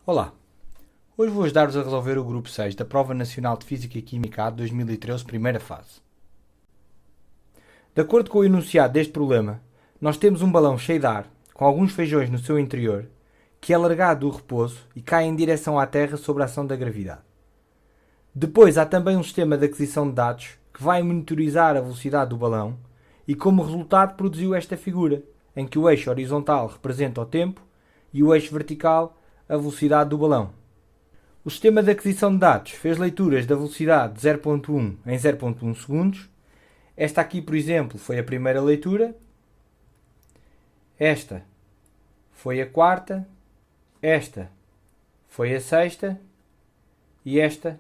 Olá, hoje vou ajudar-vos a resolver o grupo 6 da Prova Nacional de Física e Química A de 2013, primeira fase. De acordo com o enunciado deste problema, nós temos um balão cheio de ar, com alguns feijões no seu interior, que é largado do repouso e cai em direção à Terra sob a ação da gravidade. Depois há também um sistema de aquisição de dados que vai monitorizar a velocidade do balão e, como resultado, produziu esta figura, em que o eixo horizontal representa o tempo e o eixo vertical a velocidade do balão. O sistema de aquisição de dados fez leituras da velocidade de 0.1 em 0.1 segundos. Esta aqui, por exemplo, foi a primeira leitura. Esta foi a quarta. Esta foi a sexta. E esta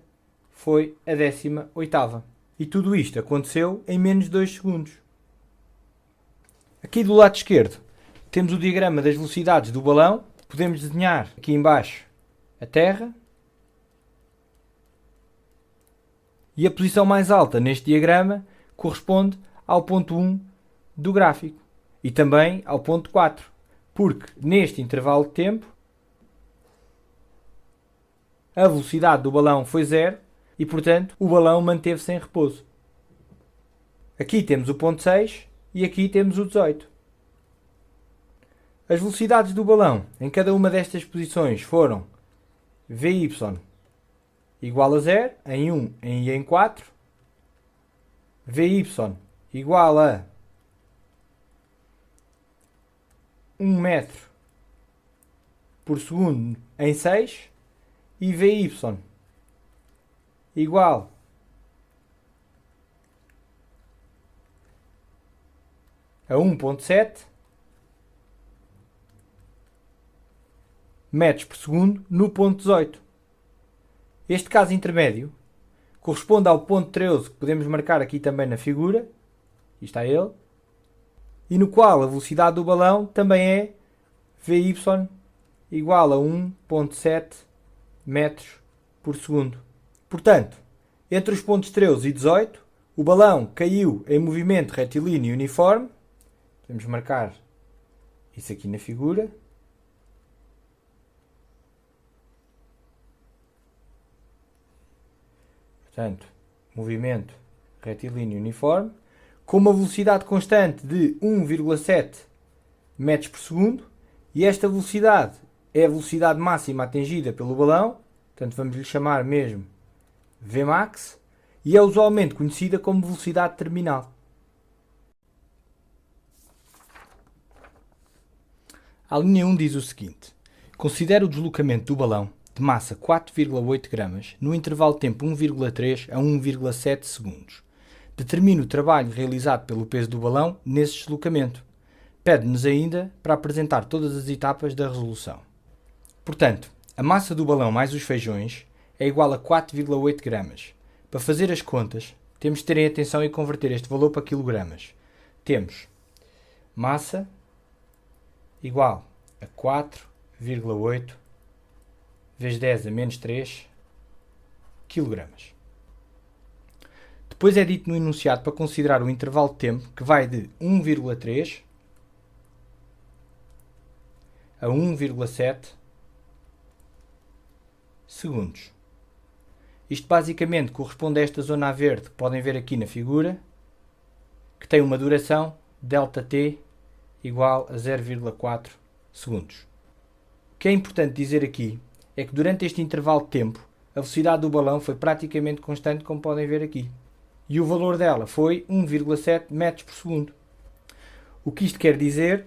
foi a 18ª. E tudo isto aconteceu em menos de 2 segundos. Aqui do lado esquerdo temos o diagrama das velocidades do balão. Podemos desenhar aqui em baixo a Terra. E a posição mais alta neste diagrama corresponde ao ponto 1 do gráfico. E também ao ponto 4. Porque neste intervalo de tempo a velocidade do balão foi 0 e, portanto, o balão manteve-se em repouso. Aqui temos o ponto 6 e aqui temos o 18. As velocidades do balão em cada uma destas posições foram Vy igual a 0, em 1 e em 4. Vy igual a 1 metro por segundo em 6. E Vy igual a 1.7 metros por segundo no ponto 18. Este caso intermédio corresponde ao ponto 13 que podemos marcar aqui também na figura. Aqui está ele. E no qual a velocidade do balão também é Vy igual a 1.7 metros por segundo. Portanto, entre os pontos 13 e 18, o balão caiu em movimento retilíneo uniforme. Podemos marcar isso aqui na figura. Portanto, movimento retilíneo uniforme, com uma velocidade constante de 1,7 metros por segundo. E esta velocidade é a velocidade máxima atingida pelo balão. Portanto, vamos lhe chamar mesmo Vmax. E é usualmente conhecida como velocidade terminal. A linha 1 diz o seguinte: considera o deslocamento do balão de massa 4,8 gramas no intervalo de tempo 1,3 a 1,7 segundos. Determine o trabalho realizado pelo peso do balão nesse deslocamento. Pede-nos ainda para apresentar todas as etapas da resolução. Portanto, a massa do balão mais os feijões é igual a 4,8 gramas. Para fazer as contas, temos de terem atenção e converter este valor para quilogramas. Temos massa igual a 4,8 vezes 10 a menos 3 kg. Depois é dito no enunciado para considerar o intervalo de tempo que vai de 1,3 a 1,7 segundos. Isto basicamente corresponde a esta zona a verde que podem ver aqui na figura, que tem uma duração ΔT igual a 0,4 segundos. O que é importante dizer aqui é que durante este intervalo de tempo a velocidade do balão foi praticamente constante, como podem ver aqui. E o valor dela foi 1,7 metros por segundo. O que isto quer dizer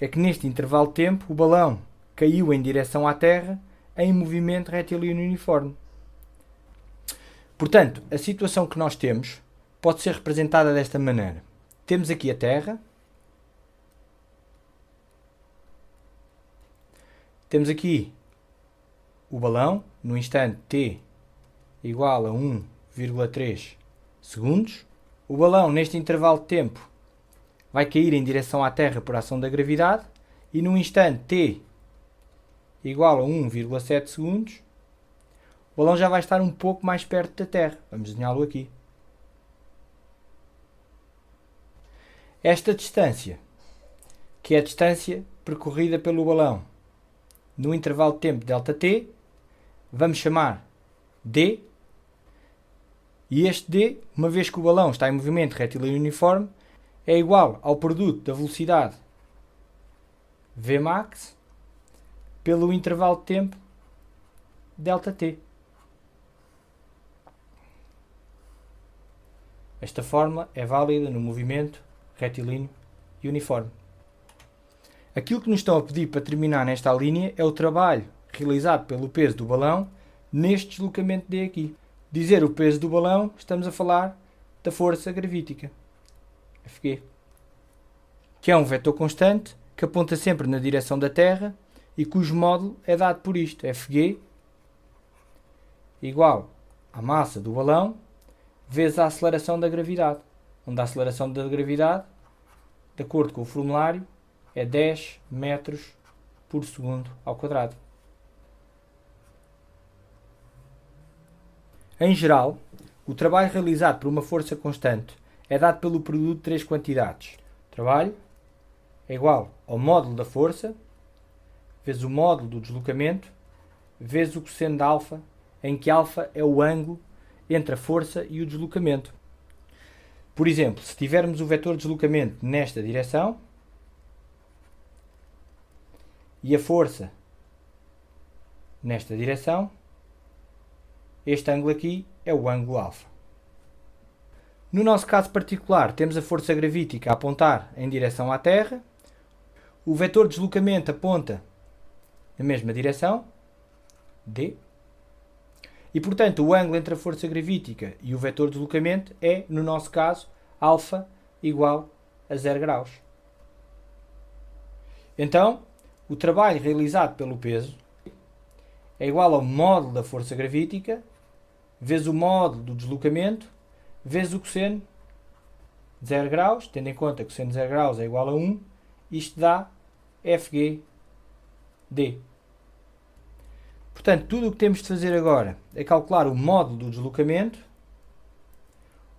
é que neste intervalo de tempo o balão caiu em direção à Terra em movimento retilíneo uniforme. Portanto, a situação que nós temos pode ser representada desta maneira. Temos aqui a Terra. Temos aqui o balão no instante t igual a 1,3 segundos. O balão neste intervalo de tempo vai cair em direção à Terra por ação da gravidade e no instante t igual a 1,7 segundos o balão já vai estar um pouco mais perto da Terra. Vamos desenhá-lo aqui. Esta distância, que é a distância percorrida pelo balão no intervalo de tempo ΔT, vamos chamar D. E este D, uma vez que o balão está em movimento retilíneo uniforme, é igual ao produto da velocidade Vmax pelo intervalo de tempo ΔT. Esta fórmula é válida no movimento retilíneo e uniforme. Aquilo que nos estão a pedir para terminar nesta linha é o trabalho realizado pelo peso do balão neste deslocamento D aqui. Dizer o peso do balão, estamos a falar da força gravítica, Fg, que é um vetor constante que aponta sempre na direção da Terra e cujo módulo é dado por isto, Fg igual à massa do balão vezes a aceleração da gravidade, onde a aceleração da gravidade, de acordo com o formulário, é 10 metros por segundo ao quadrado. Em geral, o trabalho realizado por uma força constante é dado pelo produto de três quantidades. O trabalho é igual ao módulo da força, vezes o módulo do deslocamento, vezes o cosseno de alfa, em que alfa é o ângulo entre a força e o deslocamento. Por exemplo, se tivermos o vetor de deslocamento nesta direção e a força nesta direção, este ângulo aqui é o ângulo alfa. No nosso caso particular, temos a força gravítica a apontar em direção à Terra, o vetor de deslocamento aponta na mesma direção, D, e portanto o ângulo entre a força gravítica e o vetor de deslocamento é, no nosso caso, alfa igual a 0 graus. Então, o trabalho realizado pelo peso é igual ao módulo da força gravítica vezes o módulo do deslocamento vezes o cosseno de 0 graus, tendo em conta que o cosseno de 0 graus é igual a 1, isto dá Fg D. Portanto, tudo o que temos de fazer agora é calcular o módulo do deslocamento,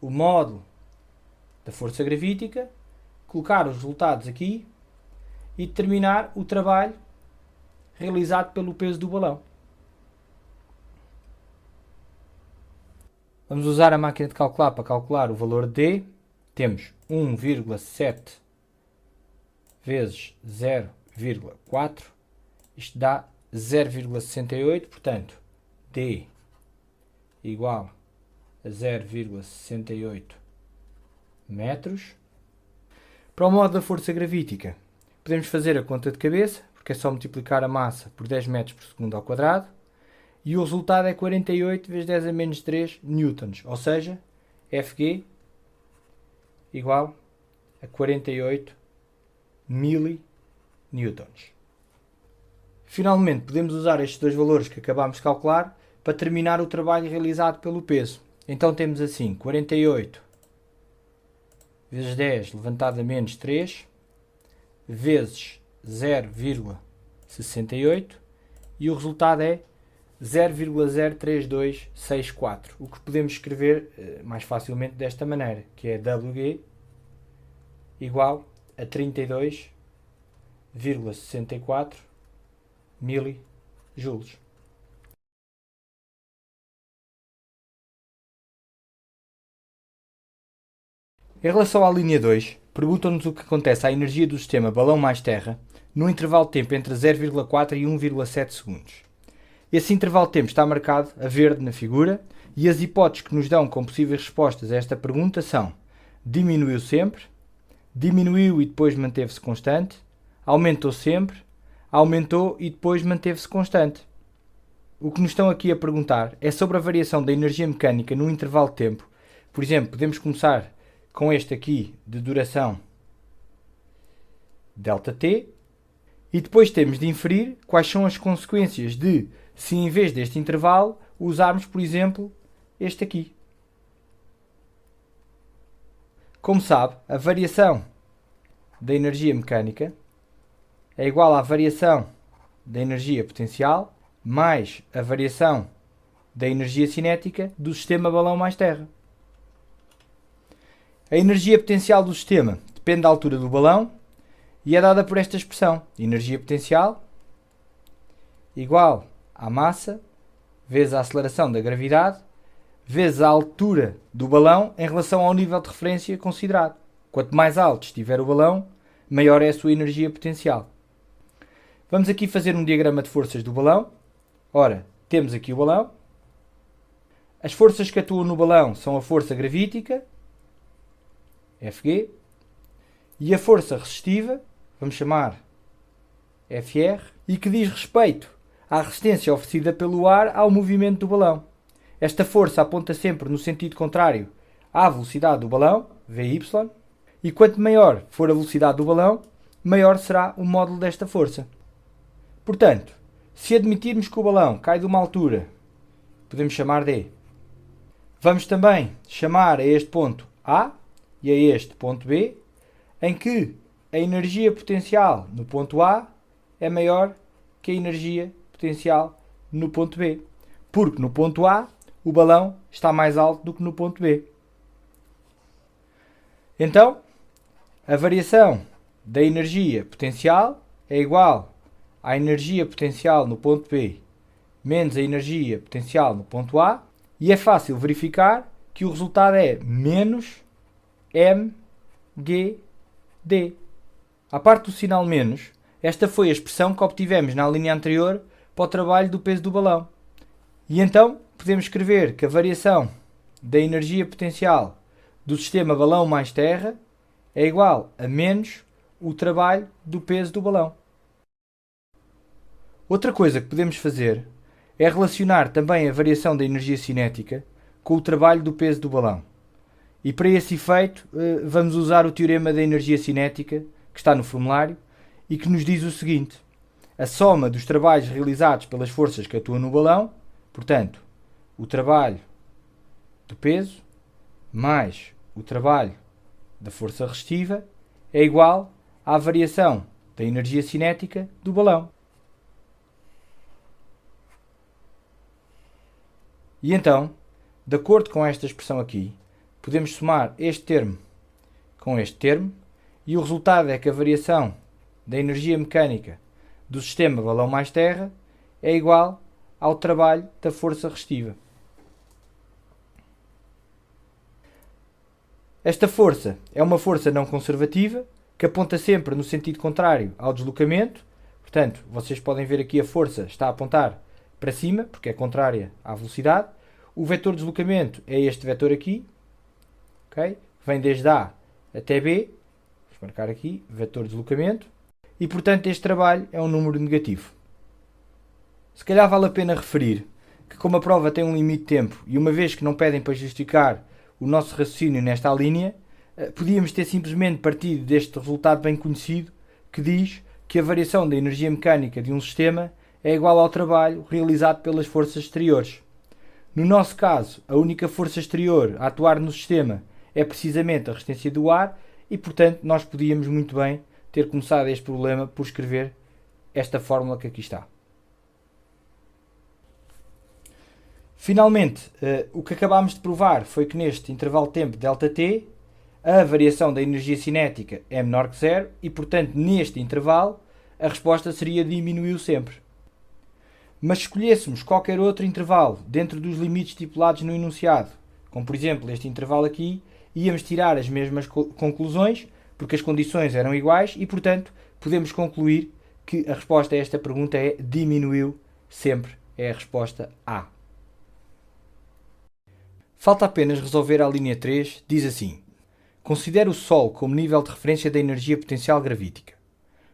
o módulo da força gravítica, colocar os resultados aqui e determinar o trabalho realizado pelo peso do balão. Vamos usar a máquina de calcular para calcular o valor de D. Temos 1,7 vezes 0,4. Isto dá 0,68. Portanto, D igual a 0,68 metros. Para o módulo da força gravítica, podemos fazer a conta de cabeça, porque é só multiplicar a massa por 10 metros por segundo ao quadrado. E o resultado é 48 vezes 10 a menos 3 newtons, ou seja, Fg igual a 48 millinewtons. Finalmente, podemos usar estes dois valores que acabámos de calcular para terminar o trabalho realizado pelo peso. Então temos assim, 48 vezes 10 levantado a menos 3 vezes 0,68 e o resultado é 0,03264, o que podemos escrever mais facilmente desta maneira, que é Wg igual a 32,64 milijoules. Em relação à linha 2, perguntam-nos o que acontece à energia do sistema balão mais terra no intervalo de tempo entre 0,4 e 1,7 segundos. Esse intervalo de tempo está marcado a verde na figura e as hipóteses que nos dão como possíveis respostas a esta pergunta são: diminuiu sempre, diminuiu e depois manteve-se constante, aumentou sempre, aumentou e depois manteve-se constante. O que nos estão aqui a perguntar é sobre a variação da energia mecânica num intervalo de tempo. Por exemplo, podemos começar com este aqui de duração ΔT e depois temos de inferir quais são as consequências de, se em vez deste intervalo, usarmos, por exemplo, este aqui. Como sabe, a variação da energia mecânica é igual à variação da energia potencial mais a variação da energia cinética do sistema balão mais terra. A energia potencial do sistema depende da altura do balão e é dada por esta expressão: energia potencial igual à massa vezes a aceleração da gravidade, vezes a altura do balão em relação ao nível de referência considerado. Quanto mais alto estiver o balão, maior é a sua energia potencial. Vamos aqui fazer um diagrama de forças do balão. Ora, temos aqui o balão. As forças que atuam no balão são a força gravítica, Fg, e a força resistiva, vamos chamar Fr, e que diz respeito à resistência oferecida pelo ar ao movimento do balão. Esta força aponta sempre no sentido contrário à velocidade do balão, Vy, e quanto maior for a velocidade do balão, maior será o módulo desta força. Portanto, se admitirmos que o balão cai de uma altura, podemos chamar D. Vamos também chamar a este ponto A e a este ponto B, em que a energia potencial no ponto A é maior que a energia potencial no ponto B, porque no ponto A o balão está mais alto do que no ponto B. Então, a variação da energia potencial é igual à energia potencial no ponto B menos a energia potencial no ponto A, e é fácil verificar que o resultado é menos mgd. À parte do sinal menos, esta foi a expressão que obtivemos na linha anterior para o trabalho do peso do balão. E então podemos escrever que a variação da energia potencial do sistema balão mais terra é igual a menos o trabalho do peso do balão. Outra coisa que podemos fazer é relacionar também a variação da energia cinética com o trabalho do peso do balão. E para esse efeito vamos usar o teorema da energia cinética que está no formulário e que nos diz o seguinte: a soma dos trabalhos realizados pelas forças que atuam no balão, portanto, o trabalho do peso mais o trabalho da força resistiva é igual à variação da energia cinética do balão. E então, de acordo com esta expressão aqui, podemos somar este termo com este termo e o resultado é que a variação da energia mecânica do sistema balão mais terra é igual ao trabalho da força resistiva. Esta força é uma força não conservativa que aponta sempre no sentido contrário ao deslocamento. Portanto, vocês podem ver aqui a força está a apontar para cima, porque é contrária à velocidade. O vetor de deslocamento é este vetor aqui, okay? Vem desde A até B. Vamos marcar aqui, vetor de deslocamento. E, portanto, este trabalho é um número negativo. Se calhar vale a pena referir que, como a prova tem um limite de tempo e uma vez que não pedem para justificar o nosso raciocínio nesta linha, podíamos ter simplesmente partido deste resultado bem conhecido que diz que a variação da energia mecânica de um sistema é igual ao trabalho realizado pelas forças exteriores. No nosso caso, a única força exterior a atuar no sistema é precisamente a resistência do ar e, portanto, nós podíamos muito bem ter começado este problema por escrever esta fórmula que aqui está. Finalmente, o que acabámos de provar foi que neste intervalo de tempo ΔT, a variação da energia cinética é menor que zero e, portanto, neste intervalo, a resposta seria diminuiu sempre. Mas se escolhêssemos qualquer outro intervalo dentro dos limites estipulados no enunciado, como por exemplo este intervalo aqui, íamos tirar as mesmas conclusões, porque as condições eram iguais e, portanto, podemos concluir que a resposta a esta pergunta é diminuiu sempre, é a resposta A. Falta apenas resolver a linha 3, diz assim: considere o Sol como nível de referência da energia potencial gravítica.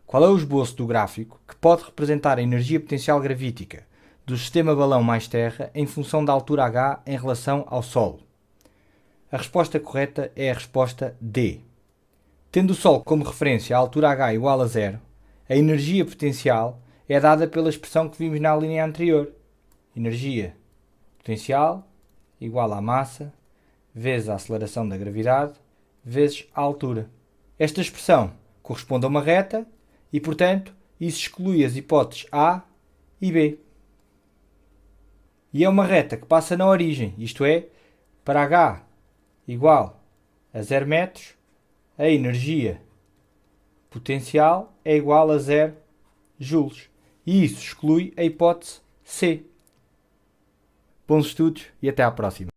Qual é o esboço do gráfico que pode representar a energia potencial gravítica do sistema balão mais terra em função da altura h em relação ao Sol? A resposta correta é a resposta D. Tendo o Sol como referência a altura h igual a zero, a energia potencial é dada pela expressão que vimos na linha anterior. Energia potencial igual à massa vezes a aceleração da gravidade vezes a altura. Esta expressão corresponde a uma reta e, portanto, isso exclui as hipóteses A e B. E é uma reta que passa na origem, isto é, para h igual a 0 metros, a energia potencial é igual a 0 joules. E isso exclui a hipótese C. Bons estudos e até à próxima.